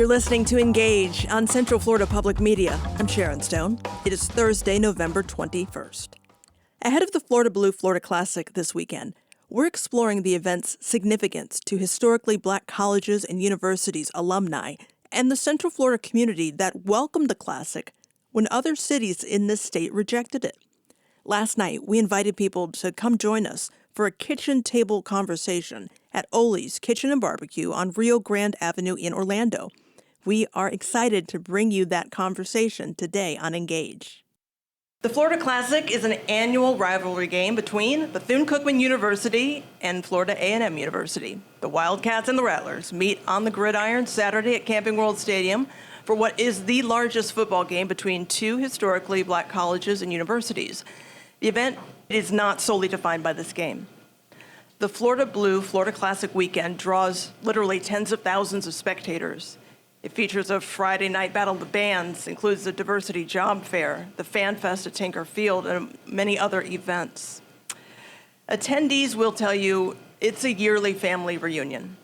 You're listening to Engage on Central Florida Public Media. I'm Sharon Stone. It is Thursday, November 21st. Ahead of the Florida Blue Florida Classic this weekend, we're exploring the event's significance to historically black colleges and universities alumni and the Central Florida community that welcomed the Classic when other cities in this state rejected it. Last night, we invited people to come join us for a kitchen table conversation at Oley's Kitchen and Barbecue on Rio Grande Avenue in Orlando. We are excited to bring you that conversation today on Engage. The Florida Classic is an annual rivalry game between Bethune-Cookman University and Florida A&M University. The Wildcats and the Rattlers meet on the gridiron Saturday at Camping World Stadium for what is the largest football game between two historically black colleges and universities. The event is not solely defined by this game. The Florida Blue Florida Classic weekend draws literally tens of thousands of spectators. It features a Friday night battle of the bands, includes the diversity job fair, the fan fest at Tinker Field, and many other events. Attendees will tell you it's a yearly family reunion.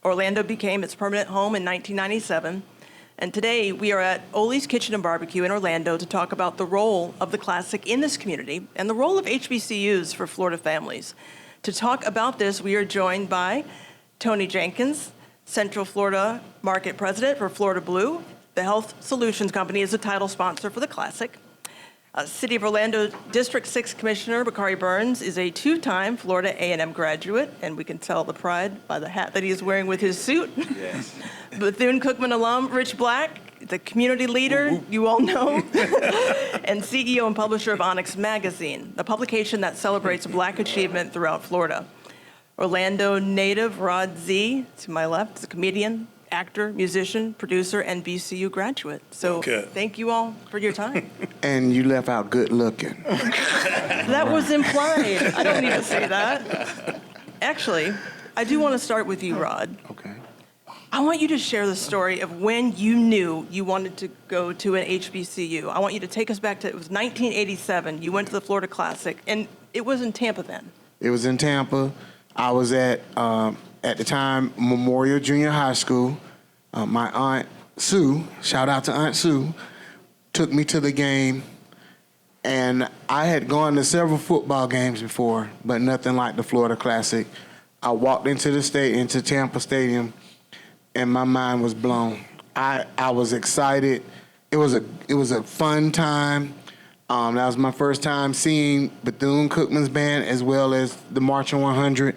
Orlando became its permanent home in 1997, and today we are at Oley's Kitchen and Barbecue in Orlando to talk about the role of the Classic in this community and the role of HBCUs for Florida families. To talk about this, we are joined by Tony Jenkins, Central Florida Market President for Florida Blue. The Health Solutions Company is the title sponsor for the Classic. City of Orlando District 6 Commissioner Bakari Burns is a two-time Florida A&M graduate, and we can tell the pride by the hat that he is wearing with his suit. Yes. Bethune-Cookman alum Rich Black, the community leader you all know, and CEO and publisher of ONYX magazine, a publication that celebrates black achievement throughout Florida. Orlando native Rod Z, to my left, is a comedian, actor, musician, producer, and BCU graduate. So Thank you all for your time. And you left out good looking. That was implied. I don't need to say that. Actually, I do want to start with you, Rod. Okay. I want you to share the story of when you knew you wanted to go to an HBCU. I want you to take us back to, it was 1987. You went to the Florida Classic, and it was in Tampa then. It was in Tampa. I was at the time, Memorial Junior High School. My Aunt Sue, shout out to Aunt Sue, took me to the game. And I had gone to several football games before, but nothing like the Florida Classic. I walked into Tampa Stadium, and my mind was blown. I was excited. It was a fun time. That was my first time seeing Bethune-Cookman's band as well as the Marching 100.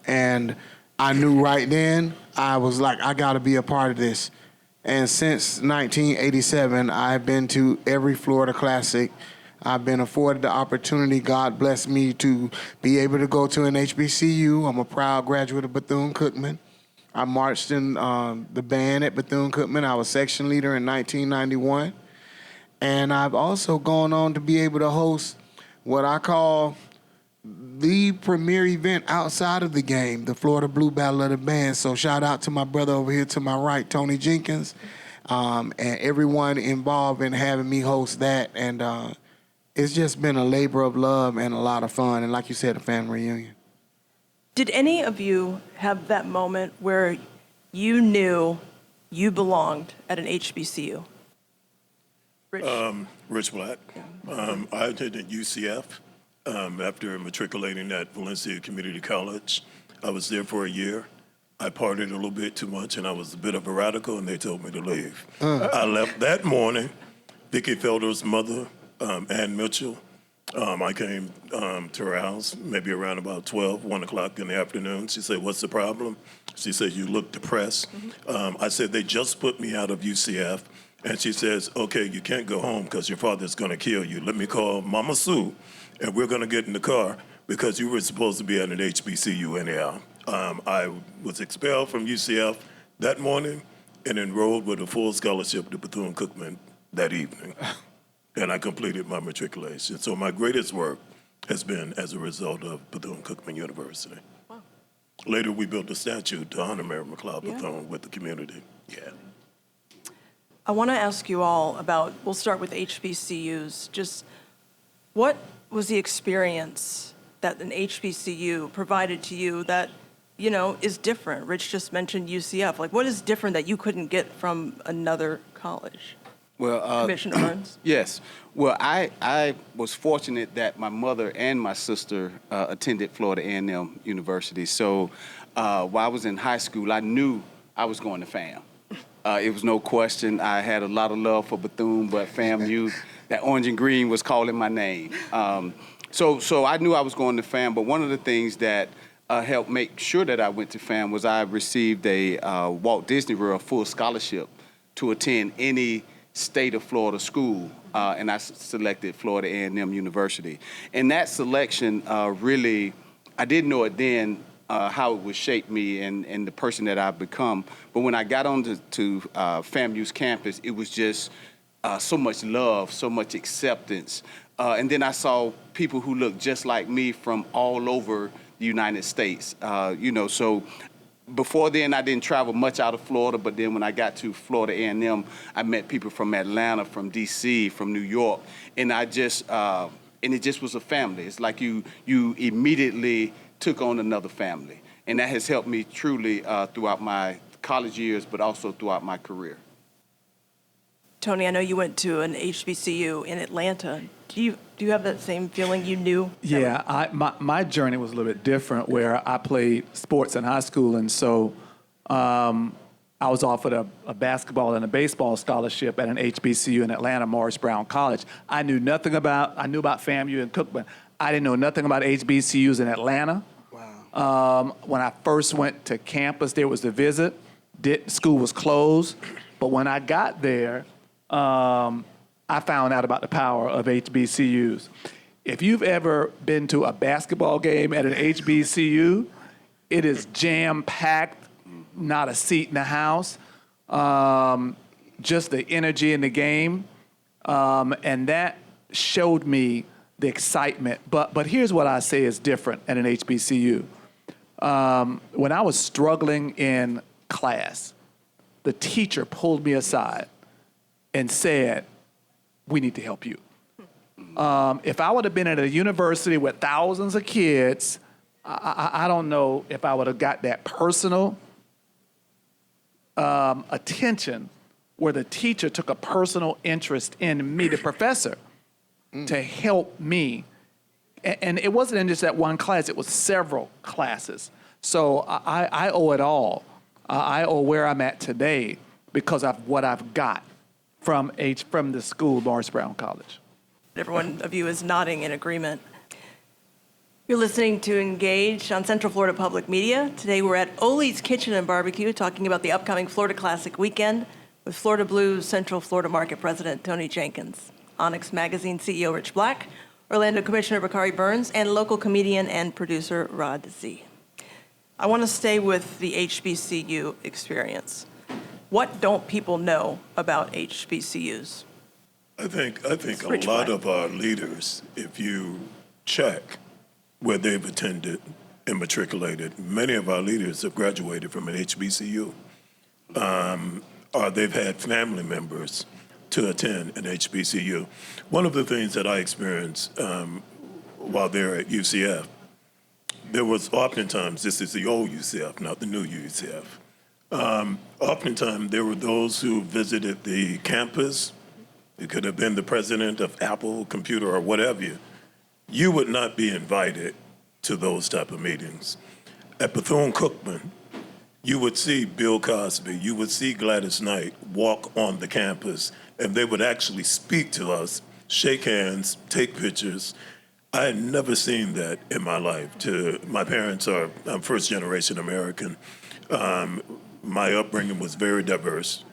And I knew right then, I was like, I got to be a part of this. And since 1987, I've been to every Florida Classic. I've been afforded the opportunity. God blessed me to be able to go to an HBCU. I'm a proud graduate of Bethune-Cookman. I marched in the band at Bethune-Cookman. I was section leader in 1991. And I've also gone on to be able to host what I call the premier event outside of the game, the Florida Blue Battle of the Bands. So shout out to my brother over here to my right, Tony Jenkins, and everyone involved in having me host that. And it's just been a labor of love and a lot of fun. And like you said, a family reunion. Did any of you have that moment where you knew you belonged at an HBCU? Rich Black. I attended UCF after matriculating at Valencia Community College. I was there for a year. I partied a little bit too much, and I was a bit of a radical, and they told me to leave. I left that morning. Vicki Felder's mother, Ann Mitchell, I came to her house maybe around about 1 o'clock in the afternoon. She said, "What's the problem?" She said, "You look depressed." I said, "They just put me out of UCF." And she says, "Okay, you can't go home because your father's going to kill you. Let me call Mama Sue, and we're going to get in the car because you were supposed to be at an HBCU anyhow." I was expelled from UCF that morning and enrolled with a full scholarship to Bethune-Cookman that evening. And I completed my matriculation. So my greatest work has been as a result of Bethune-Cookman University. Wow. Later, we built a statue to honor Mary McLeod Bethune with the community. Yeah. I want to ask you all about, we'll start with HBCUs, just what was the experience that an HBCU provided to you that is different? Rich just mentioned UCF. Like, what is different that you couldn't get from another college? Well, Commissioner Burns? yes. Well, I was fortunate that my mother and my sister attended Florida A&M University. So while I was in high school, I knew I was going to FAM. It was no question. I had a lot of love for Bethune, but FAMU, that orange and green was calling my name. So I knew I was going to FAM, but one of the things that helped make sure that I went to FAM was I received a Walt Disney World full scholarship to attend any state of Florida school, and I selected Florida A&M University. And that selection really, I didn't know it then, how it would shape me and the person that I've become. But when I got onto FAMU's campus, it was just so much love, so much acceptance. And then I saw people who looked just like me from all over the United States. So before then, I didn't travel much out of Florida, but then when I got to Florida A&M, I met people from Atlanta, from D.C., from New York, and it just was a family. It's like you immediately took on another family, and that has helped me truly throughout my college years, but also throughout my career. Tony, I know you went to an HBCU in Atlanta. Do you have that same feeling you knew? Yeah, my journey was a little bit different, where I played sports in high school, and so I was offered a basketball and a baseball scholarship at an HBCU in Atlanta, Morris Brown College. I knew about FAMU and Cook, but I didn't know nothing about HBCUs in Atlanta. Wow. When I first went to campus, there was a visit. School was closed, but when I got there, I found out about the power of HBCUs. If you've ever been to a basketball game at an HBCU, it is jam-packed, not a seat in the house, just the energy in the game, and that showed me the excitement. But here's what I say is different at an HBCU. When I was struggling in class, the teacher pulled me aside and said, "We need to help you." If I would have been at a university with thousands of kids, I don't know if I would have got that personal attention where the teacher took a personal interest in me, the professor, to help me. And it wasn't in just that one class, it was several classes. So I owe it all. I owe where I'm at today because of what I've got from the school, Morris Brown College. Every one of you is nodding in agreement. You're listening to Engage on Central Florida Public Media. Today we're at Oley's Kitchen and Barbecue talking about the upcoming Florida Classic weekend with Florida Blues Central Florida Market President Tony Jenkins, ONYX Magazine CEO Rich Black, Orlando Commissioner Bakari Burns, and local comedian and producer Rod Z. I want to stay with the HBCU experience. What don't people know about HBCUs? I think a lot of our leaders, if you check where they've attended and matriculated, many of our leaders have graduated from an HBCU, or they've had family members to attend an HBCU. One of the things that I experienced while there at UCF, there was oftentimes, this is the old UCF, not the new UCF, oftentimes there were those who visited the campus. It could have been the president of Apple Computer or whatever. You would not be invited to those type of meetings. At Bethune-Cookman, you would see Bill Cosby, you would see Gladys Knight walk on the campus, and they would actually speak to us, shake hands, take pictures. I had never seen that in my life. My parents are first generation American. My upbringing was very diverse.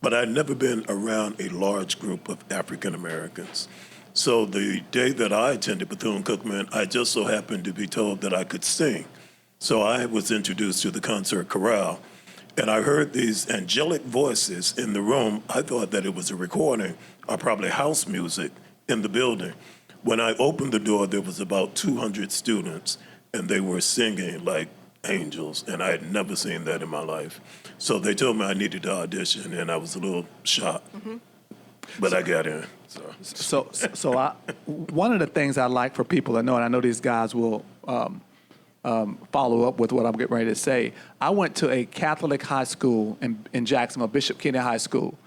But I'd never been around a large group of African Americans. So the day that I attended Bethune-Cookman, I just so happened to be told that I could sing. So I was introduced to the concert chorale, and I heard these angelic voices in the room. I thought that it was a recording or probably house music in the building. When I opened the door, there was about 200 students, and they were singing like angels, and I had never seen that in my life. So they told me I needed to audition, and I was a little shocked. But I got in. So one of the things I like for people to know, and I know these guys will follow up with what I'm getting ready to say. I went to a Catholic high school in Jacksonville, Bishop Kennedy High School.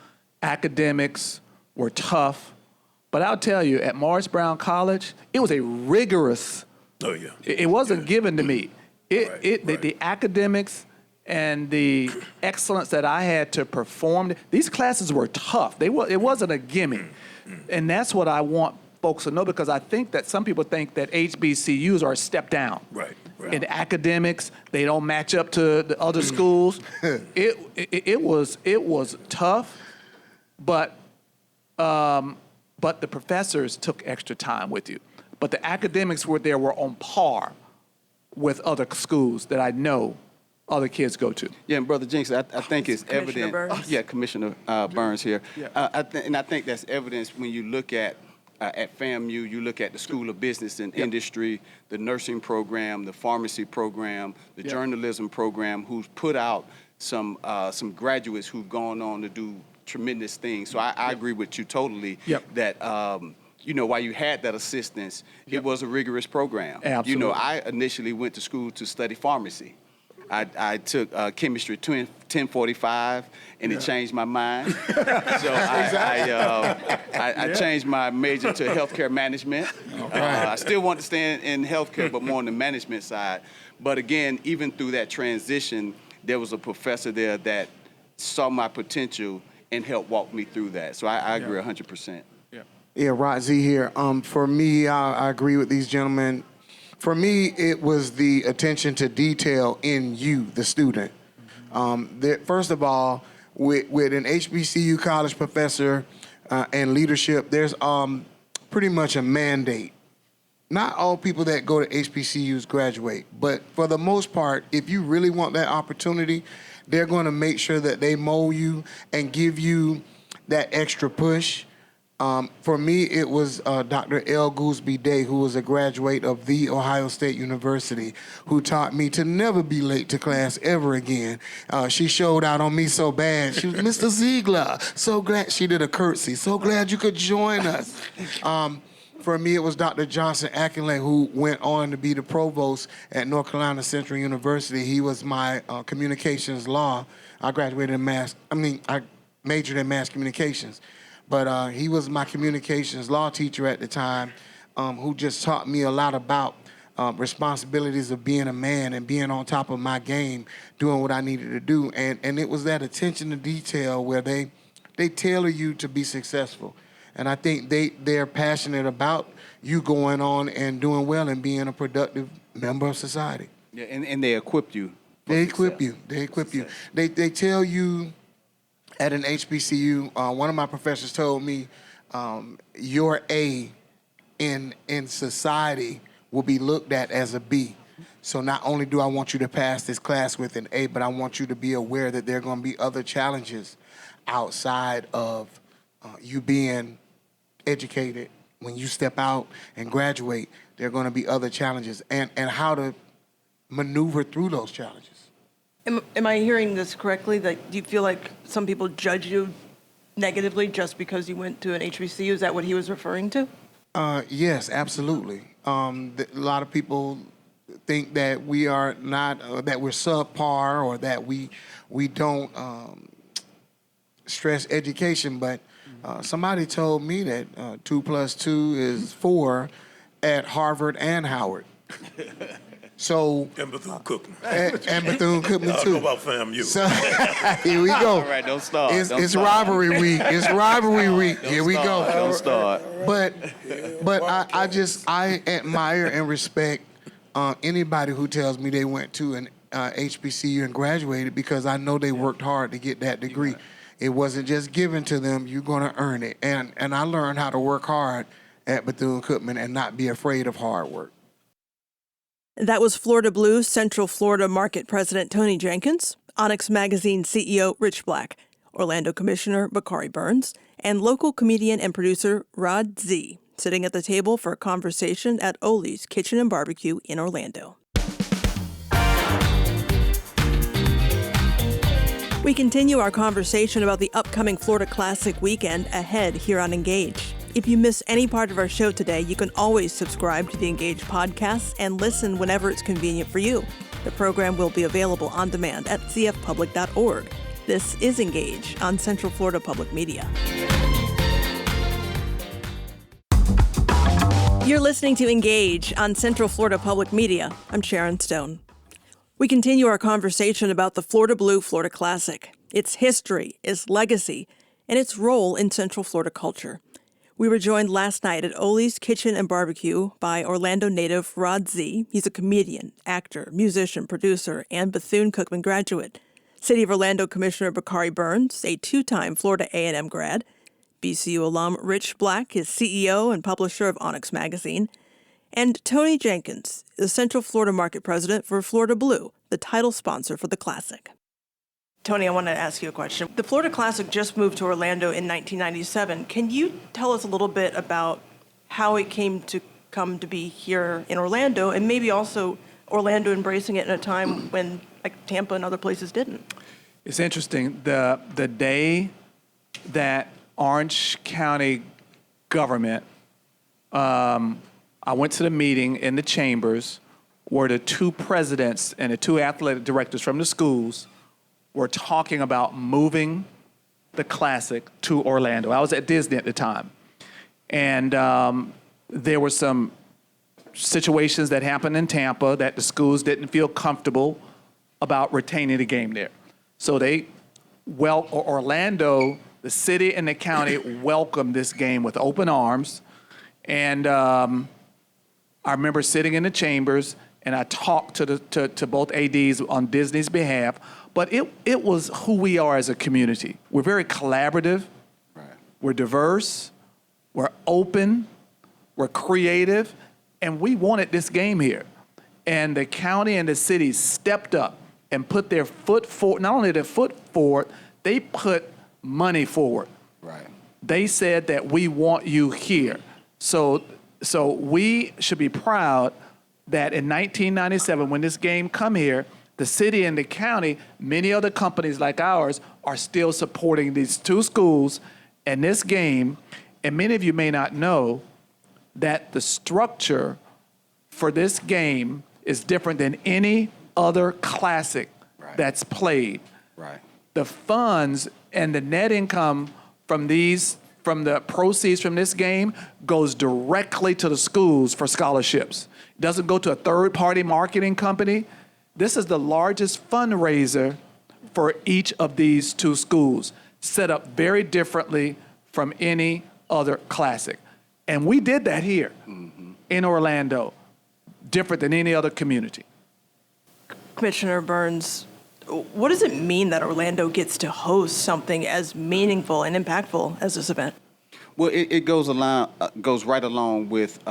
Academics were tough, but I'll tell you, at Morris Brown College, it was a rigorous. Oh yeah. It wasn't given to me. Right. The academics and the excellence that I had to perform. These classes were tough. It wasn't a gimme, and that's what I want folks to know, because I think that some people think that HBCUs are a step down. Right. In academics, they don't match up to the other schools. It was tough, but the professors took extra time with you. But the academics were on par with other schools that I know other kids go to. Yeah, and Brother Jenkins, I think it's Commissioner evident. Burns. Yeah, Commissioner Burns here. Yeah. I think that's evidence when you look at FAMU, you look at the School of Business and Industry, the nursing program, the pharmacy program, the journalism program, who's put out some graduates who've gone on to do tremendous things. So I agree with you totally that while you had that assistance, it was a rigorous program. Absolutely. I initially went to school to study pharmacy. I took chemistry 1045, and it changed my mind. So I changed my major to healthcare management. I still want to stay in healthcare, but more on the management side. But again, even through that transition, there was a professor there that saw my potential and helped walk me through that. So I agree 100%. Yeah, Rod Z here. For me, I agree with these gentlemen. For me, it was the attention to detail in you, the student. First of all, with an HBCU college professor and leadership, there's pretty much a mandate. Not all people that go to HBCUs graduate, but for the most part, if you really want that opportunity, they're going to make sure that they mold you and give you that extra push. For me, it was Dr. L. Gooseby Day, who was a graduate of The Ohio State University, who taught me to never be late to class ever again. She showed out on me so bad. She was, Mr. Ziegler, so glad, she did a curtsy, so glad you could join us. For me, it was Dr. Johnson Akinley, who went on to be the provost at North Carolina Central University. He was my communications law. I majored in mass communications. But he was my communications law teacher at the time, who just taught me a lot about responsibilities of being a man and being on top of my game, doing what I needed to do. And it was that attention to detail where they tailor you to be successful. And I think they're passionate about you going on and doing well and being a productive member of society. Yeah, and they equip you. They equip you. They tell you. At an HBCU, one of my professors told me, your A in society will be looked at as a B. So not only do I want you to pass this class with an A, but I want you to be aware that there are going to be other challenges outside of you being educated. When you step out and graduate, there are going to be other challenges, and how to maneuver through those challenges. Am I hearing this correctly, that do you feel like some people judge you negatively just because you went to an HBCU? Is that what he was referring to? Yes, absolutely. A lot of people think that we are not, that we're subpar, or that we don't stress education, but somebody told me that 2 + 2 is 4 at Harvard and Howard. So And Bethune-Cookman. and Bethune-Cookman I too. know about FAMU. So here we go. All right, don't start. It's rivalry week. It's rivalry week. Here we go. Don't start. But I admire and respect anybody who tells me they went to an HBCU and graduated, because I know they worked hard to get that degree. It wasn't just given to them. You're going to earn it. And I learned how to work hard at Bethune-Cookman and not be afraid of hard work. That was Florida Blue Central Florida Market President Tony Jenkins, ONYX Magazine CEO Rich Black, Orlando Commissioner Bakari Burns, and local comedian and producer Rod Z, sitting at the table for a conversation at Oley's Kitchen and Barbecue in Orlando. We continue our conversation about the upcoming Florida Classic weekend ahead here on Engage. If you miss any part of our show today, you can always subscribe to the Engage podcast and listen whenever it's convenient for you. The program will be available on demand at cfpublic.org. This is Engage on Central Florida Public Media. You're listening to Engage on Central Florida Public Media. I'm Sharon Stone. We continue our conversation about the Florida Blue Florida Classic, its history, its legacy, and its role in Central Florida culture. We were joined last night at Oley's Kitchen and Barbecue by Orlando native Rod Z. He's a comedian, actor, musician, producer, and Bethune-Cookman graduate. City of Orlando Commissioner Bakari Burns, a two-time Florida A&M grad. BCU alum Rich Black is CEO and publisher of ONYX magazine. And Tony Jenkins, the Central Florida Market President for Florida Blue, the title sponsor for the Classic. Tony, I want to ask you a question. The Florida Classic just moved to Orlando in 1997. Can you tell us a little bit about how it came to be here in Orlando, and maybe also Orlando embracing it in a time when like Tampa and other places didn't? It's interesting. The day that Orange County government, I went to the meeting in the chambers where the two presidents and the two athletic directors from the schools were talking about moving the Classic to Orlando. I was at Disney at the time. And there were some situations that happened in Tampa that the schools didn't feel comfortable about retaining the game there. So Orlando, the city and the county welcomed this game with open arms. And I remember sitting in the chambers and I talked to both ADs on Disney's behalf. But it was who we are as a community. We're very collaborative. Right. We're diverse. We're open. We're creative. And we wanted this game here. And the county and the city stepped up and put their foot forward. Not only their foot forward, they put money forward. Right. They said that we want you here. So we should be proud that in 1997, when this game come here, the city and the county, many other companies like ours, are still supporting these two schools and this game. And many of you may not know that the structure for this game is different than any other Classic that's played. Right. The funds and the net income from the proceeds from this game goes directly to the schools for scholarships. It doesn't go to a third-party marketing company. This is the largest fundraiser for each of these two schools, set up very differently from any other Classic. And we did that here in Orlando, different than any other community. Commissioner Burns, what does it mean that Orlando gets to host something as meaningful and impactful as this event? Well, it goes right along with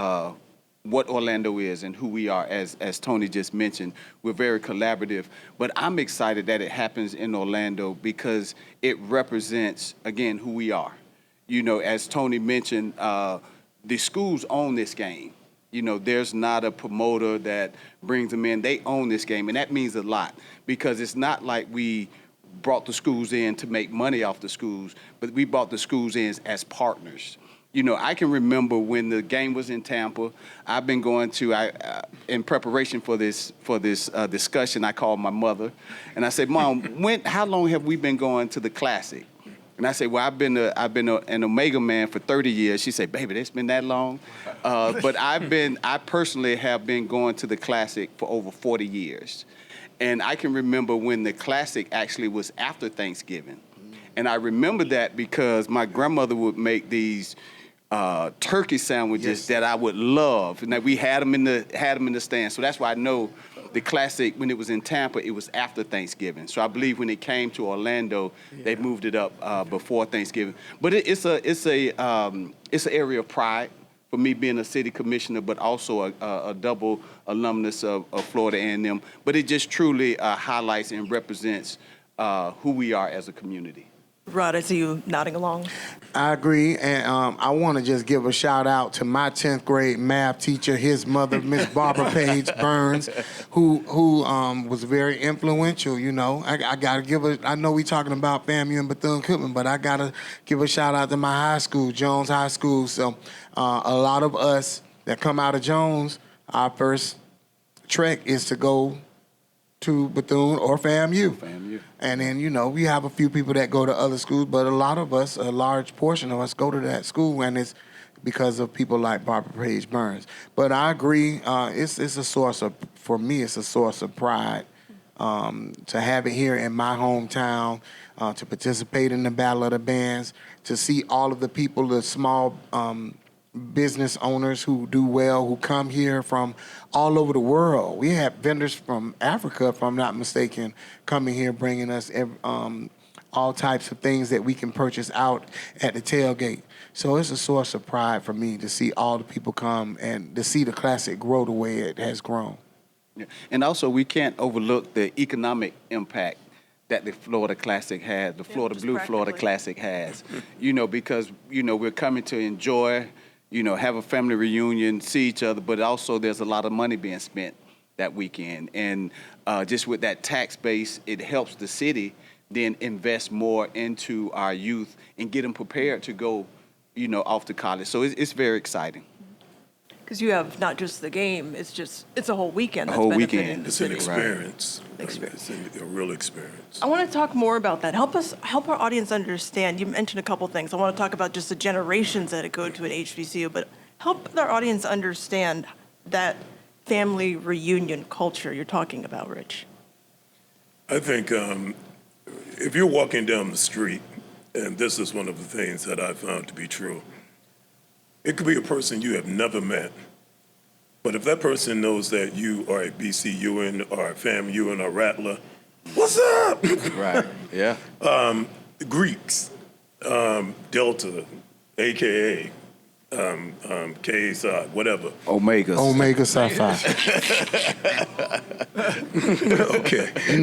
what Orlando is and who we are. As Tony just mentioned, we're very collaborative. But I'm excited that it happens in Orlando because it represents, again, who we are. You know, as Tony mentioned, the schools own this game. You know, there's not a promoter that brings them in. They own this game, and that means a lot because it's not like we brought the schools in to make money off the schools, but we brought the schools in as partners. You know, I can remember when the game was in Tampa. I've been going to, in preparation for this discussion, I called my mother, and I said, "Mom, how long have we been going to the Classic?" And I said, "Well, I've been an Omega man for 30 years." She said, "Baby, it's been that long." But I personally have been going to the Classic for over 40 years. And I can remember when the Classic actually was after Thanksgiving. And I remember that because my grandmother would make these turkey sandwiches that I would love. And that we had them in the stand. So that's why I know the Classic, when it was in Tampa, it was after Thanksgiving. So I believe when it came to Orlando, they moved it up before Thanksgiving. But it's an area of pride for me being a city commissioner, but also a double alumnus of Florida A&M. But it just truly highlights and represents who we are as a community. Rod, I see you nodding along. I agree, and I want to just give a shout out to my 10th grade math teacher, his mother, Miss Barbara Page Burns, who was very influential. You know, I gotta give a. I know we talking about FAMU and Bethune-Cookman, but I gotta give a shout out to my high school, Jones High School. So a lot of us that come out of Jones, our first trek is to go to Bethune or FAMU. And then, you know, we have a few people that go to other schools, but a lot of us, a large portion of us go to that school, and it's because of people like Barbara Page Burns. But I agree, it's a source of, for me, it's a source of pride to have it here in my hometown, to participate in the Battle of the Bands, to see all of the people, the small business owners who do well, who come here from all over the world. We have vendors from Africa, if I'm not mistaken, coming here bringing us all types of things that we can purchase out at the tailgate. So it's a source of pride for me to see all the people come and to see the Classic grow the way it has grown. Yeah. And also, we can't overlook the economic impact that the Florida Classic has, the Florida Blue Florida Classic has. You know, because, you know, we're coming to enjoy, you know, have a family reunion, see each other, but also there's a lot of money being spent that weekend. And just with that tax base, it helps the city then invest more into our youth and get them prepared to go, you know, off to college. So it's very exciting. Because you have not just the game, it's a whole weekend. A That's whole benefiting weekend. the It's an city. experience. Experience. It's a real experience. I want to talk more about that. Help our audience understand. You mentioned a couple things. I want to talk about just the generations that go to an HBCU, but help our audience understand that family reunion culture you're talking about, Rich. I think if you're walking down the street, and this is one of the things that I found to be true, it could be a person you have never met, but if that person knows that you are a BCUan or a FAMUan or Rattler, what's up? Right, yeah. Greeks, Delta, AKA, KSI, whatever. Omegas. Omega Psi Phi. Okay. You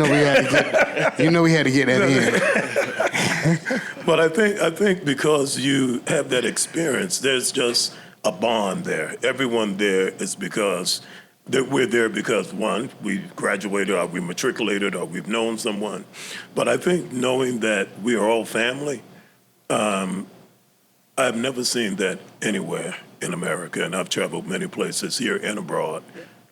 know we had to get that in. But I think because you have that experience, there's just a bond there. Everyone there is because we're there because, one, we graduated or we matriculated or we've known someone. But I think knowing that we are all family, I've never seen that anywhere in America, and I've traveled many places here and abroad.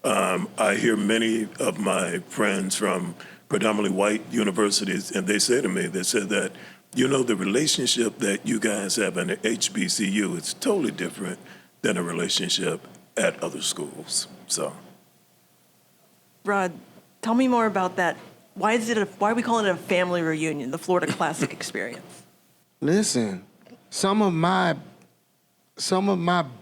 I hear many of my friends from predominantly white universities, and they say to me, they said that, you know, the relationship that you guys have in the HBCU is totally different than a relationship at other schools. So, Rod, tell me more about that. Why are we calling it a family reunion, the Florida Classic experience? Listen, some of my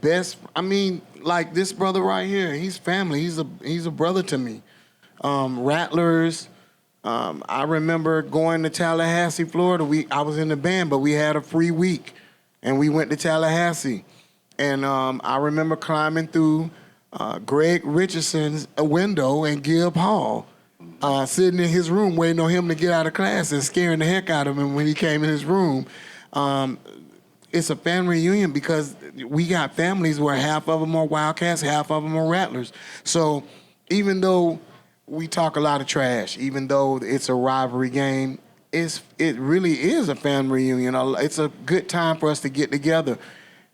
best, I mean, like this brother right here, he's family. He's a brother to me. Rattlers. I remember going to Tallahassee, Florida. I was in the band, but we had a free week, and we went to Tallahassee. And I remember climbing through Greg Richardson's window in Gibb Hall, sitting in his room waiting on him to get out of class and scaring the heck out of him when he came in his room. It's a family reunion because we got families where half of them are Wildcats, half of them are Rattlers. So even though we talk a lot of trash, even though it's a rivalry game, it really is a family reunion. It's a good time for us to get together.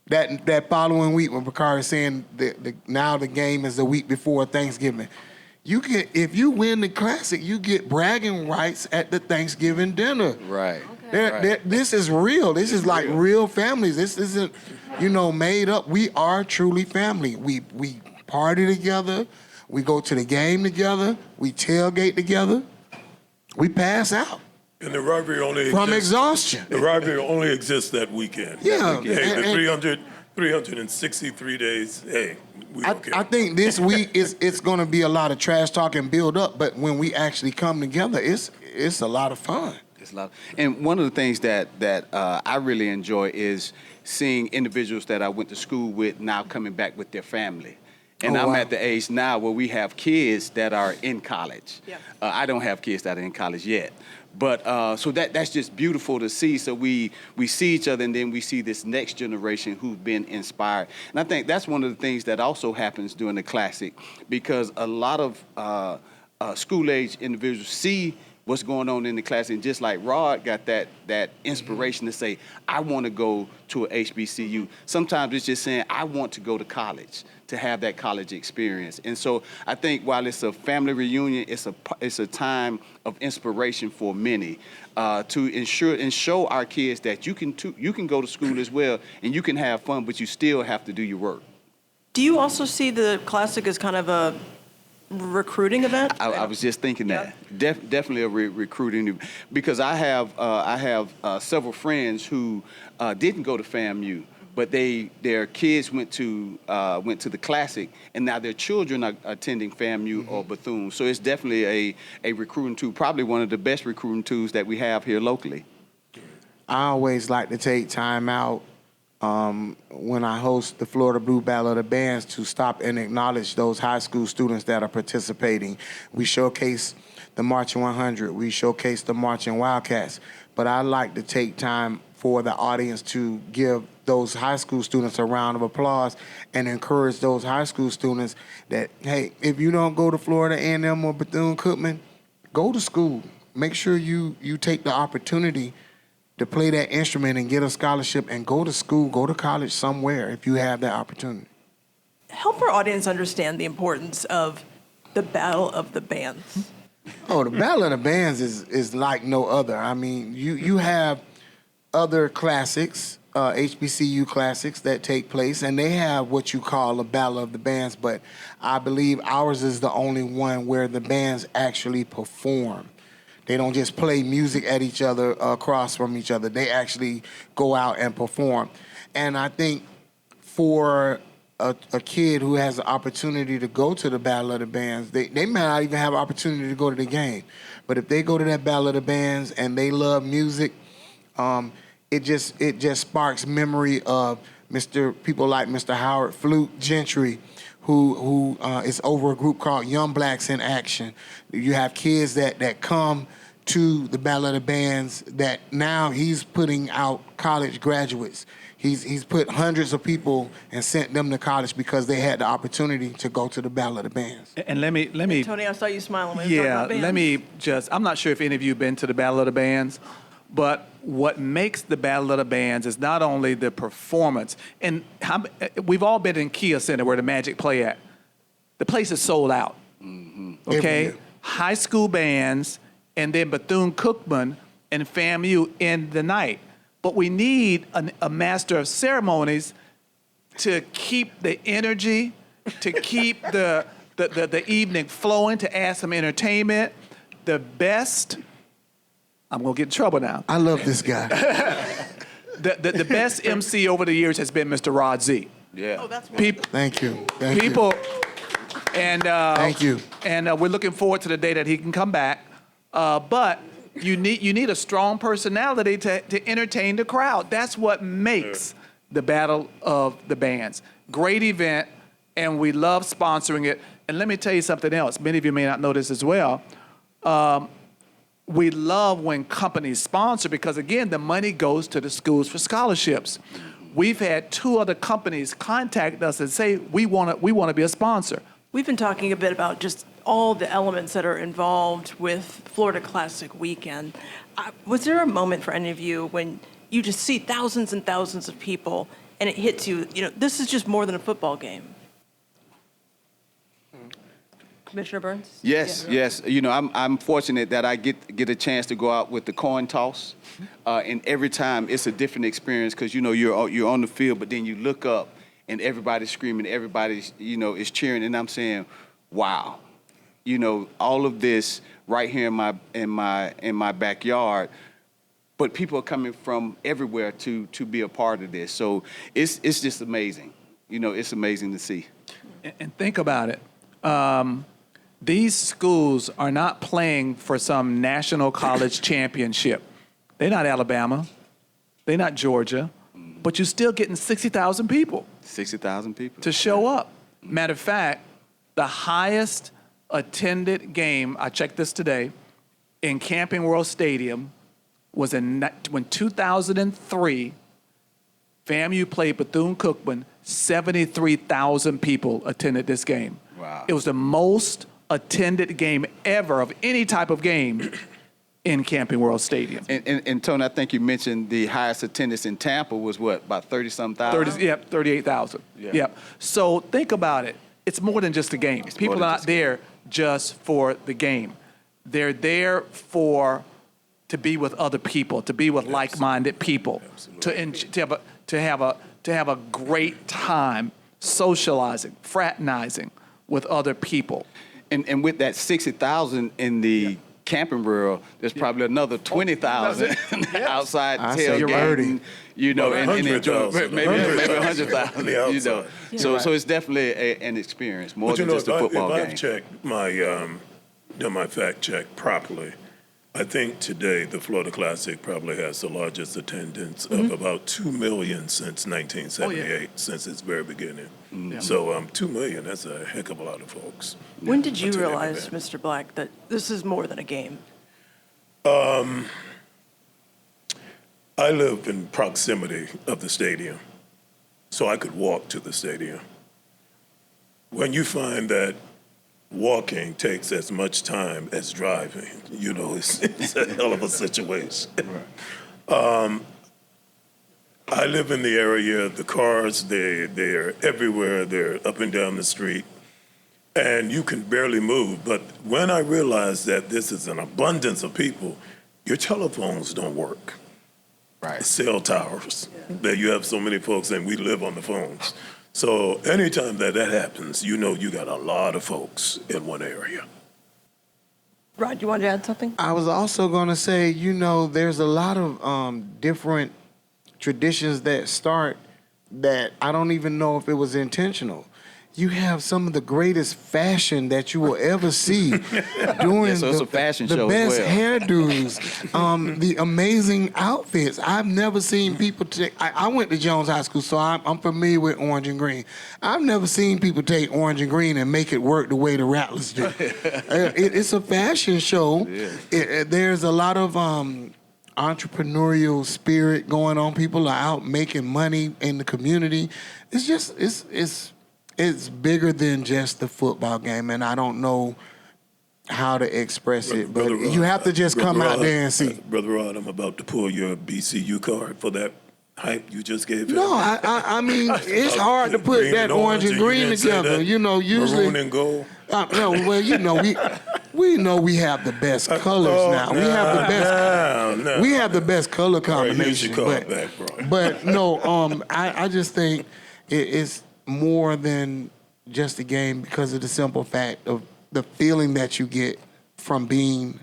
That following week when Bakari saying now the game is the week before Thanksgiving, if you win the Classic, you get bragging rights at the Thanksgiving dinner. Right. This is real. This is like real families. This isn't, made up. We are truly family. We party together. We go to the game together. We tailgate together. We pass out. And the rivalry only from exists, exhaustion. The rivalry only exists that weekend. Yeah. Hey, the 363 days, hey, we don't care. I think this week it's going to be a lot of trash talk and build up, but when we actually come together, it's a lot of fun. It's a lot. And one of the things that I really enjoy is seeing individuals that I went to school with now coming back with their family. And Oh, I'm wow. at the age now where we have kids that are in college. Yeah. I don't have kids that are in college yet. But so that's just beautiful to see. So we see each other, and then we see this next generation who've been inspired. And I think that's one of the things that also happens during the Classic, because a lot of school-age individuals see what's going on in the class, and just like Rod got that inspiration to say, I want to go to a HBCU. Sometimes it's just saying, I want to go to college, to have that college experience. And so I think while it's a family reunion, it's a time of inspiration for many to ensure and show our kids that you can go to school as well, and you can have fun, but you still have to do your work. Do you also see the Classic as kind of a recruiting event? I was just thinking that. Definitely a recruiting, because I have several friends who didn't go to FAMU, but their kids went to the Classic, and now their children are attending FAMU or Bethune. So it's definitely a recruiting tool, probably one of the best recruiting tools that we have here locally. I always like to take time out when I host the Florida Blue Battle of the Bands to stop and acknowledge those high school students that are participating. We showcase the Marching 100. We showcase the Marching Wildcats. But I like to take time for the audience to give those high school students a round of applause and encourage those high school students that, hey, if you don't go to Florida A&M or Bethune-Cookman, go to school. Make sure you take the opportunity to play that instrument and get a scholarship and go to school, go to college somewhere if you have that opportunity. Help our audience understand the importance of the Battle of the Bands. Oh, the Battle of the Bands is like no other. I mean, you have other classics, HBCU classics that take place, and they have what you call a Battle of the Bands, but I believe ours is the only one where the bands actually perform. They don't just play music at each other, across from each other. They actually go out and perform. And I think for a kid who has the opportunity to go to the Battle of the Bands, they may not even have an opportunity to go to the game. But if they go to that Battle of the Bands and they love music, it just sparks memory of people like Mr. Howard Flute Gentry, who is over a group called Young Blacks in Action. You have kids that come to the Battle of the Bands that now he's putting out college graduates. He's put hundreds of people and sent them to college because they had the opportunity to go to the Battle of the Bands. And let me Tony, I saw you smiling when you were talking about bands. I'm not sure if any of you have been to the Battle of the Bands, but what makes the Battle of the Bands is not only the performance, and we've all been in Kia Center where the Magic play at. The place is sold out, okay? High school bands, and then Bethune-Cookman and FAMU in the night. But we need a master of ceremonies to keep the energy, to keep the evening flowing, to add some entertainment. The best, I'm gonna get in trouble now. I love this guy. The best MC over the years has been Mr. Rod Z. Yeah. Oh, that's Thank you. Thank People, you. and Thank you. And we're looking forward to the day that he can come back. But you need a strong personality to entertain the crowd. That's what makes the Battle of the Bands. Great event, and we love sponsoring it. And let me tell you something else. Many of you may not know this as well. We love when companies sponsor because, again, the money goes to the schools for scholarships. We've had 2 other companies contact us and say, we want to be a sponsor. We've been talking a bit about just all the elements that are involved with Florida Classic weekend. Was there a moment for any of you when you just see thousands and thousands of people and it hits you, this is just more than a football game? Commissioner Burns? Yes, Yeah. yes. I'm fortunate that I get a chance to go out with the coin toss, and every time it's a different experience because you're on the field, but then you look up and everybody's screaming, everybody's is cheering, and I'm saying, wow, all of this right here in my backyard, but people are coming from everywhere to be a part of this. So it's just amazing. It's amazing to see. And think about it. These schools are not playing for some national college championship. They're not Alabama. They're not Georgia. But you're still getting 60,000 people 60,000 people to show up. Matter of fact, the highest attended game, I checked this today, in Camping World Stadium was when 2003, FAMU played Bethune-Cookman, 73,000 people attended this game. Wow. It was the most attended game ever of any type of game in Camping World Stadium. And Tony, I think you mentioned the highest attendance in Tampa was what, about 30-some thousand? 38,000. Yeah. Yep. So think about it. It's more than just a game. People are not there just for the game. They're there to be with other people, to be with like-minded people, to have a great time socializing, fraternizing with other people. And with that 60,000 in the camping world, there's probably another 20,000 outside tailgating, you know, and maybe 100,000, you know. So it's definitely an experience, more than just a football game. If I've checked my fact check properly, I think today the Florida Classic probably has the largest attendance of about 2 million since 1978, since its very beginning. So 2 million, that's a heck of a lot of folks. When did you realize, Mr. Black, that this is more than a game? I live in proximity of the stadium, so I could walk to the stadium. When you find that walking takes as much time as driving, you know, it's a hell of a situation. Right. I live in the area, the cars, they're everywhere, they're up and down the street, and you can barely move. But when I realized that this is an abundance of people, your telephones don't work. Right. Cell towers, that you have so many folks and we live on the phones. So anytime that happens, you know you got a lot of folks in one area. Rod, you wanted to add something? I was also going to say, you know, there's a lot of different traditions that start that I don't even know if it was intentional. You have some of the greatest fashion that you will ever see doing so it's a fashion the show best as well. hairdos, the amazing outfits. I've never seen people take. I went to Jones High School, so I'm familiar with orange and green. I've never seen people take orange and green and make it work the way the Rattlers do. It's a fashion show. There's a lot of entrepreneurial spirit going on. People are out making money in the community. It's just it's bigger than just the football game, and I don't know how to express it, but Rod, you have to just come out there and see. Brother Rod, I'm about to pull your BCU card for that hype you just gave him. No, I mean, it's hard to put Green that and orange and green you didn't say together. that. You know, usually. Maroon and gold. No, well, you know, we know we have the best colors now. We have the best. We have the best color combination. But no, I just think it's more than just a game because of the simple fact of the feeling that you get from being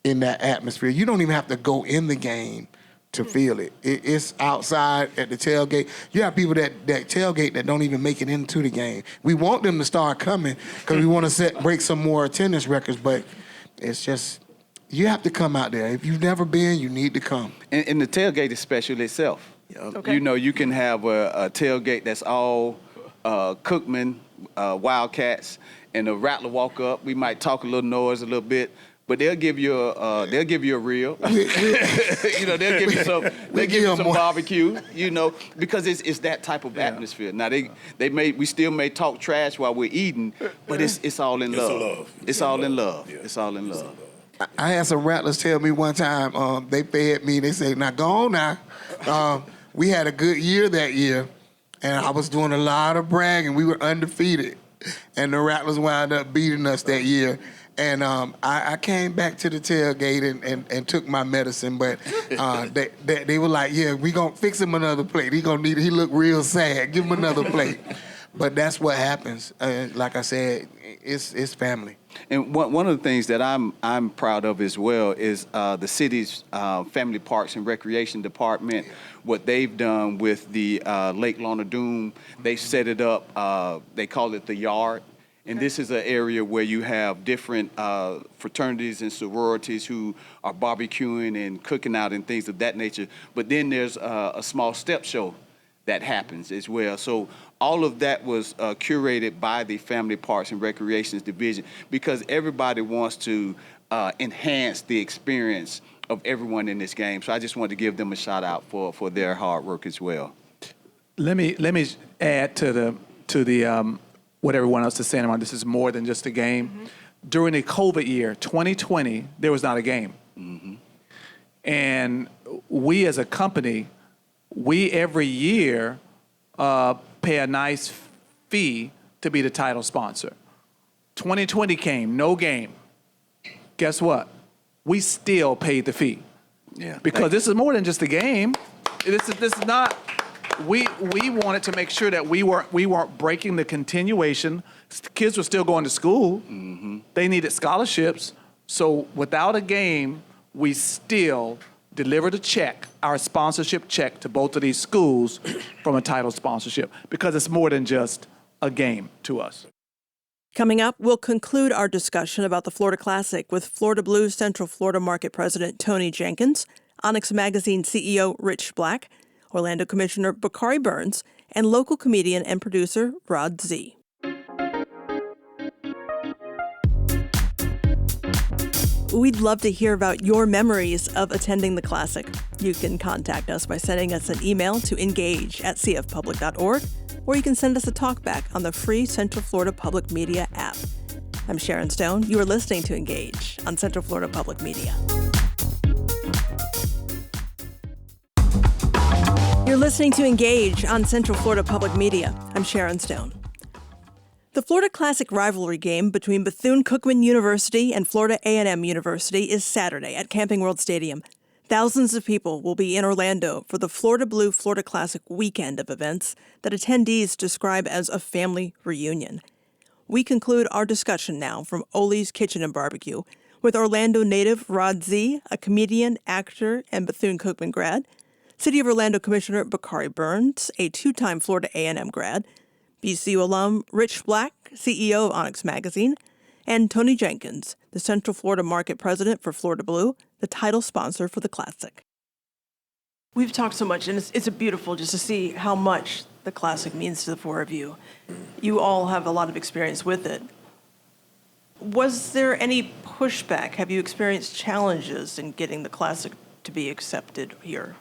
in that atmosphere. You don't even have to go in the game to feel it. It's outside at the tailgate. You have people that tailgate that don't even make it into the game. We want them to start coming because we want to break some more attendance records, but it's just, you have to come out there. If you've never been, you need to come. And the tailgate is special itself. Okay. You know, you can have a tailgate that's all Cookman, Wildcats, and a Rattler walk up. We might talk a little noise a little bit, but they'll give you a reel. You know, they'll give you some barbecue. You know, because it's that type of atmosphere. Now we still may talk trash while we're eating, but it's all in love. It's all in love. It's all in love. I had some Rattlers tell me one time, they fed me, they said, now go on now. We had a good year that year, and I was doing a lot of bragging. We were undefeated, and the Rattlers wound up beating us that year. And I came back to the tailgate and took my medicine, but they were like, yeah, we gonna fix him another plate. He look real sad. Give him another plate. But that's what happens. Like I said, it's family. And one of the things that I'm proud of as well is the city's Family Parks and Recreation Department. What they've done with the Lake Lorna Doone, they set it up. They call it the Yard. And this is an area where you have different fraternities and sororities who are barbecuing and cooking out and things of that nature. But then there's a small step show that happens as well. So all of that was curated by the Family Parks and Recreations Division because everybody wants to enhance the experience of everyone in this game. So I just wanted to give them a shout out for their hard work as well. Let me add to the what everyone else is saying around this is more than just a game. Mm-hmm. During the COVID year, 2020, there was not a game. Mm-hmm. And we as a company, we every year pay a nice fee to be the title sponsor. 2020 came, no game. Guess what? We still paid the fee. Yeah. Because this is more than just a game. This is not. We wanted to make sure that we weren't breaking the continuation. Kids were still going to school. Mm-hmm. They needed scholarships. So without a game, we still delivered a check, our sponsorship check, to both of these schools from a title sponsorship because it's more than just a game to us. Coming up, we'll conclude our discussion about the Florida Classic with Florida Blues Central Florida Market President Tony Jenkins, ONYX Magazine CEO Rich Black, Orlando Commissioner Bakari Burns, and local comedian and producer Rod Z. We'd love to hear about your memories of attending the Classic. You can contact us by sending us an email to engage@cfpublic.org, or you can send us a talkback on the free Central Florida Public Media app. I'm Sharon Stone. You are listening to Engage on Central Florida Public Media. You're listening to Engage on Central Florida Public Media. I'm Sharon Stone. The Florida Classic rivalry game between Bethune-Cookman University and Florida A&M University is Saturday at Camping World Stadium. Thousands of people will be in Orlando for the Florida Blue Florida Classic weekend of events that attendees describe as a family reunion. We conclude our discussion now from Oley's Kitchen and Barbecue with Orlando native Rod Z, a comedian, actor, and Bethune-Cookman grad, City of Orlando Commissioner Bakari Burns, a two-time Florida A&M grad, BCU alum Rich Black, CEO of ONYX Magazine, and Tony Jenkins, the Central Florida Market President for Florida Blue, the title sponsor for the Classic. We've talked so much, and it's beautiful just to see how much the Classic means to the four of you. You all have a lot of experience with it. Was there any pushback? Have you experienced challenges in getting the Classic to be accepted here?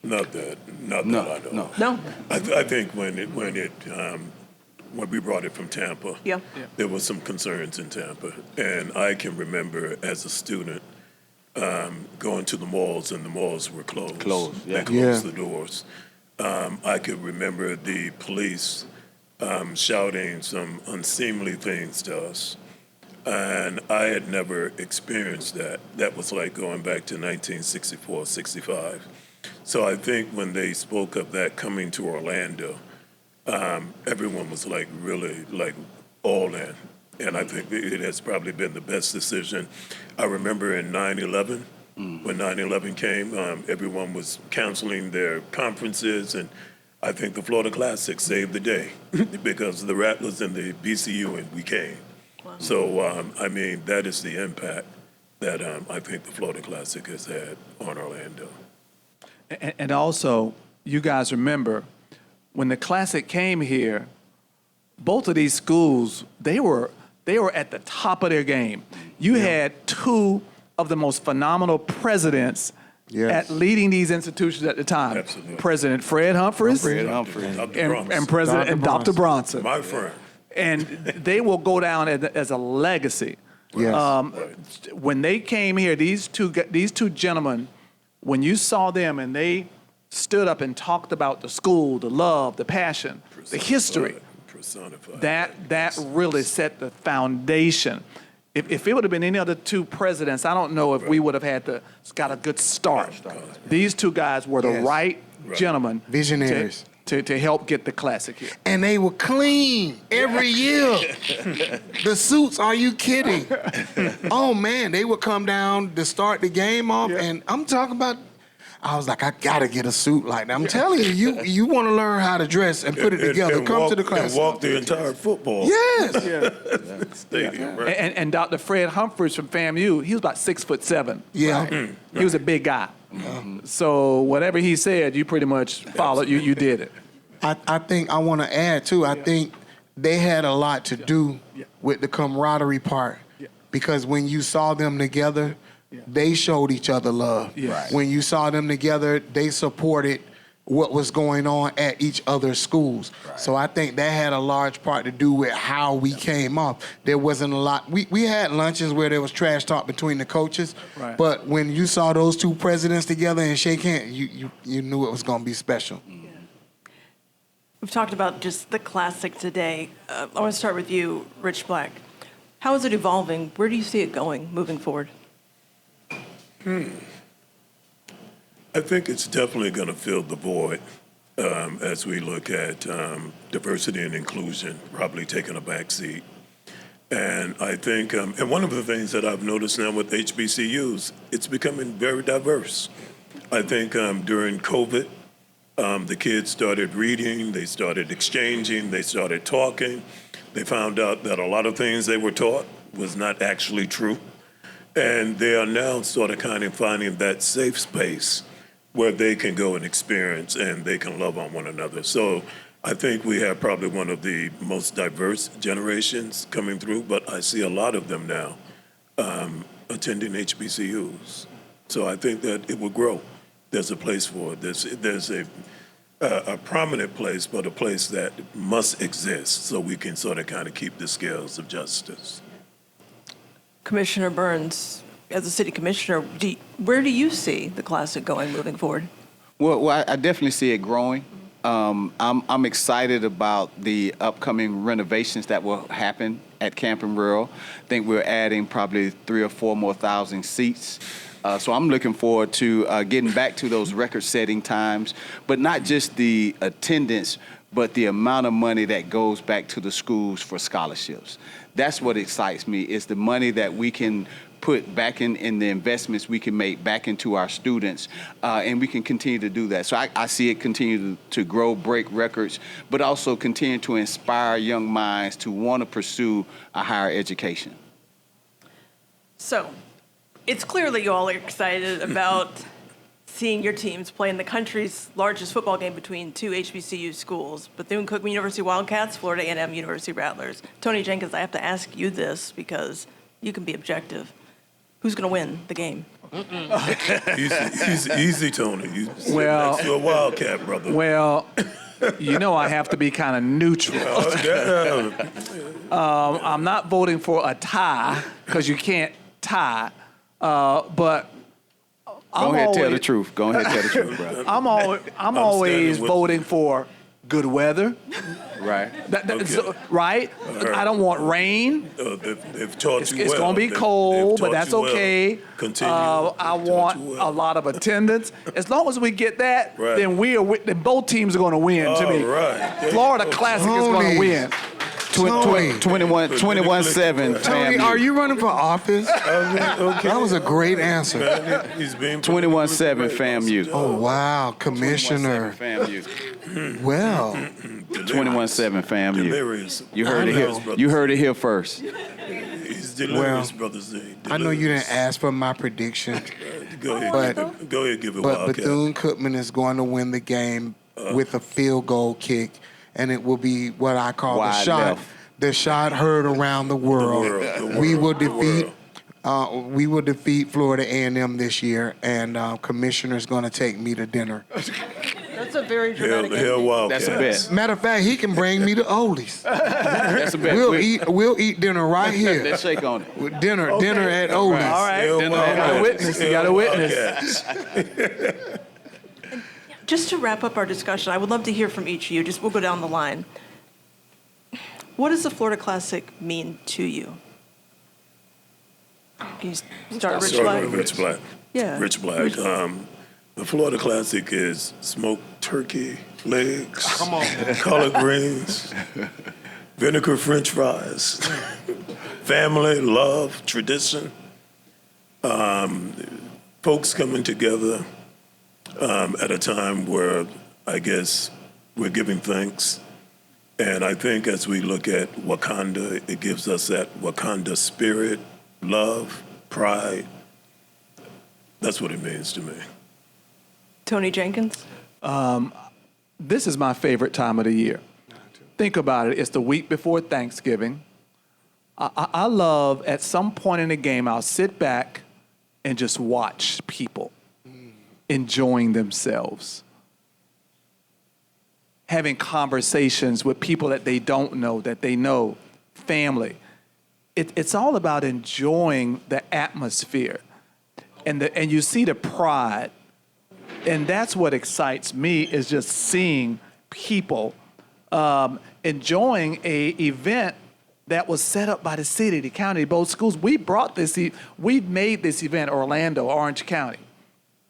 Not that I know. No? I think when we brought it from Tampa, Yeah. there was some concerns in Tampa. And I can remember as a student going to the malls, and the malls were closed. Yeah. They closed the doors. I could remember the police shouting some unseemly things to us. And I had never experienced that. That was like going back to 1964, 65. So I think when they spoke of that coming to Orlando, everyone was like really like all in. And I think it has probably been the best decision. I remember in 9/11, when 9/11 came, everyone was canceling their conferences, and I think the Florida Classic saved the day because the Rattlers and the BCU, and we came. Wow. So, I mean, that is the impact that I think the Florida Classic has had on Orlando. And also, you guys remember, when the Classic came here, both of these schools, they were at the top of their game. You had two of the most phenomenal presidents at leading these institutions at the time. Absolutely. President Fred Humphreys, and President Dr. Bronson. My friend. And they will go down as a legacy. Yes. When they came here, these two gentlemen, when you saw them and they stood up and talked about the school, the love, the passion, the history, that really set the foundation. If it would have been any other two presidents, I don't know if we would have got a good start. These two guys were the right gentlemen. Visionaries. To help get the Classic here. And they were clean every year. The suits, are you kidding? Oh, man, they would come down to start the game off, and I'm talking about, I was like, I got to get a suit like that. I'm telling you want to learn how to dress and put it together. Come to the Classic. And walk the entire football stadium. Right? And Dr. Fred Humphreys from FAMU, he was about 6'7". Yeah. He was a big guy. So whatever he said, you pretty much followed. You did it. I think I want to add too. I think they had a lot to do with the camaraderie part, because when you saw them together, they showed each other love. Right. When you saw them together, they supported what was going on at each other's schools. Right. So I think that had a large part to do with how we came off. There wasn't a lot. We had luncheons where there was trash talk between the coaches, right. But when you saw those two presidents together and shake hands, you knew it was going to be special. We've talked about just the classic today. I want to start with you, Rich Black. How is it evolving? Where do you see it going moving forward? I think it's definitely going to fill the void as we look at diversity and inclusion probably taking a back seat. And I think, and one of the things that I've noticed now with HBCUs, it's becoming very diverse. I think during COVID, the kids started reading, they started exchanging, they started talking. They found out that a lot of things they were taught was not actually true. And they are now sort of kind of finding that safe space where they can go and experience and they can love on one another. So I think we have probably one of the most diverse generations coming through, but I see a lot of them now attending HBCUs. So I think that it will grow. There's a place for it. There's a prominent place, but a place that must exist so we can sort of kind of keep the scales of justice. Commissioner Burns, as a city commissioner, where do you see the classic going moving forward? Well, I definitely see it growing. I'm excited about the upcoming renovations that will happen at Camp and Rural. I think we're adding probably 3,000 or 4,000 more seats. So I'm looking forward to getting back to those record-setting times, but not just the attendance, but the amount of money that goes back to the schools for scholarships. That's what excites me, is the money that we can put back in the investments we can make back into our students, and we can continue to do that. So I see it continue to grow, break records, but also continue to inspire young minds to want to pursue a higher education. So, it's clear that you all are excited about seeing your teams play in the country's largest football game between two HBCU schools, Bethune-Cookman University Wildcats, Florida A&M University Rattlers. Tony Jenkins, I have to ask you this because you can be objective. Who's going to win the game? Easy, Tony. Well, you're a Wildcat, brother. Well, you know I have to be kind of neutral. I'm not voting for a tie because you can't tie. But Go ahead, tell the truth. Go ahead, tell the truth, bro. I'm always voting for good weather. Right. Right? I don't want rain. They've taught you well. It's going to be cold, but that's well. okay. Continue. I want a lot of attendance. As long as we get that, then then both teams are going to win to me. Right. Florida Classic is going to win. 21-7. Tony, are you running for office? Okay. That was a great answer. He's being 21-7 FAMU. Oh, wow, Commissioner. 21-7 FAMU. Well, 21-7 FAMU. Delirious. You heard it here. You heard it here first. He's delirious, Brother Z. I know you didn't ask for my prediction, Go ahead, give it but Wildcat. Bethune-Cookman is going to win the game with a field goal kick, and it will be what I call the shot heard around the world. We will defeat Florida A&M this year, and Commissioner's going to take me to dinner. That's a very dramatic That's a bet. Matter of fact, he can bring me to Oley's. That's a bet. We'll eat dinner right here. Let's shake on it. Dinner at Oley's. All right. You got a witness. Just to wrap up our discussion, I would love to hear from each of you. We'll go down the line. What does the Florida Classic mean to you? Can you start, Rich Black? Rich Black. Yeah. Rich Black. The Florida Classic is smoked turkey legs, collard greens, vinegar French fries, family, love, tradition, folks coming together at a time where I guess we're giving thanks. And I think as we look at Wakanda, it gives us that Wakanda spirit, love, pride. That's what it means to me. Tony Jenkins? This is my favorite time of the year. Think about it. It's the week before Thanksgiving. I love, at some point in the game, I'll sit back and just watch people enjoying themselves, having conversations with people that they don't know, that they know, family. It's all about enjoying the atmosphere, and you see the pride, and that's what excites me, is just seeing people enjoying a event that was set up by the city, the county, both schools. We've made this event Orlando, Orange County,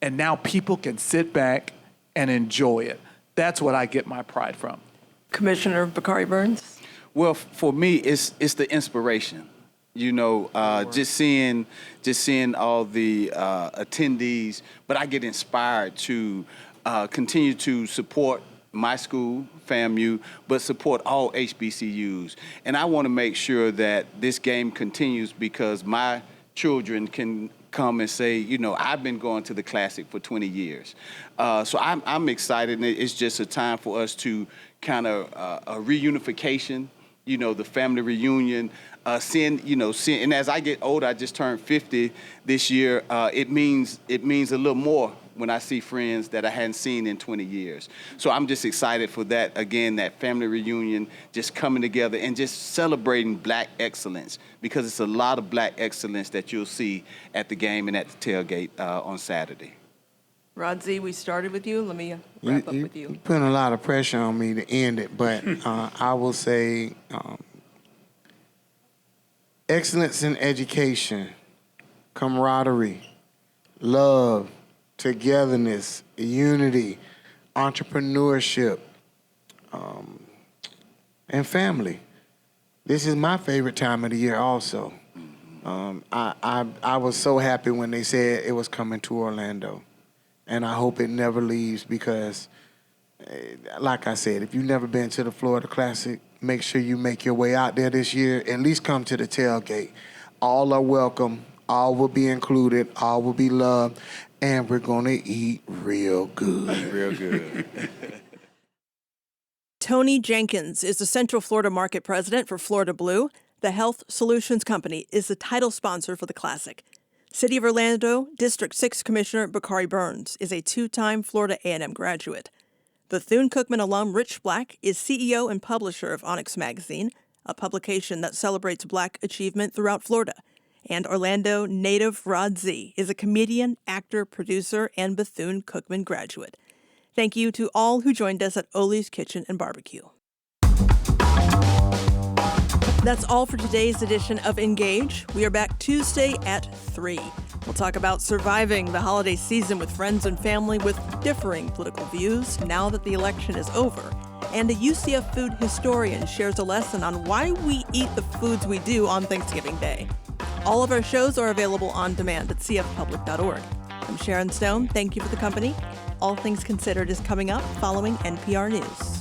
and now people can sit back and enjoy it. That's what I get my pride from. Commissioner Bakari Burns? Well, for me, it's the inspiration. You know, just seeing all the attendees, but I get inspired to continue to support my school, FAMU, but support all HBCUs. And I want to make sure that this game continues, because my children can come and say, you know, I've been going to the Classic for 20 years. So I'm excited, and it's just a time for us to kind of a reunification, you know, the family reunion, seeing, and as I get older, I just turned 50 this year, it means a little more when I see friends that I hadn't seen in 20 years. So I'm just excited for that, again, that family reunion, just coming together and just celebrating Black excellence, because it's a lot of Black excellence that you'll see at the game and at the tailgate on Saturday. Rod Z, we started with you. Let me wrap up with you. You're putting a lot of pressure on me to end it, but I will say excellence in education, camaraderie, love, togetherness, unity, entrepreneurship, and family. This is my favorite time of the year also. I was so happy when they said it was coming to Orlando. And I hope it never leaves, because, like I said, if you've never been to the Florida Classic, make sure you make your way out there this year. At least come to the tailgate. All are welcome. All will be included. All will be loved. And we're going to eat real good. Real good. Tony Jenkins is the Central Florida Market President for Florida Blue. The Health Solutions Company is the title sponsor for the Classic. City of Orlando District 6 Commissioner Bakari Burns is a two-time Florida A&M graduate. Bethune-Cookman alum Rich Black is CEO and publisher of ONYX magazine, a publication that celebrates Black achievement throughout Florida. And Orlando native Rod Z is a comedian, actor, producer, and Bethune-Cookman graduate. Thank you to all who joined us at Oley's Kitchen and Barbecue. That's all for today's edition of Engage. We are back Tuesday at 3. We'll talk about surviving the holiday season with friends and family with differing political views now that the election is over. And a UCF food historian shares a lesson on why we eat the foods we do on Thanksgiving Day. All of our shows are available on demand at cfpublic.org. I'm Sharon Stone. Thank you for the company. All Things Considered is coming up following NPR News.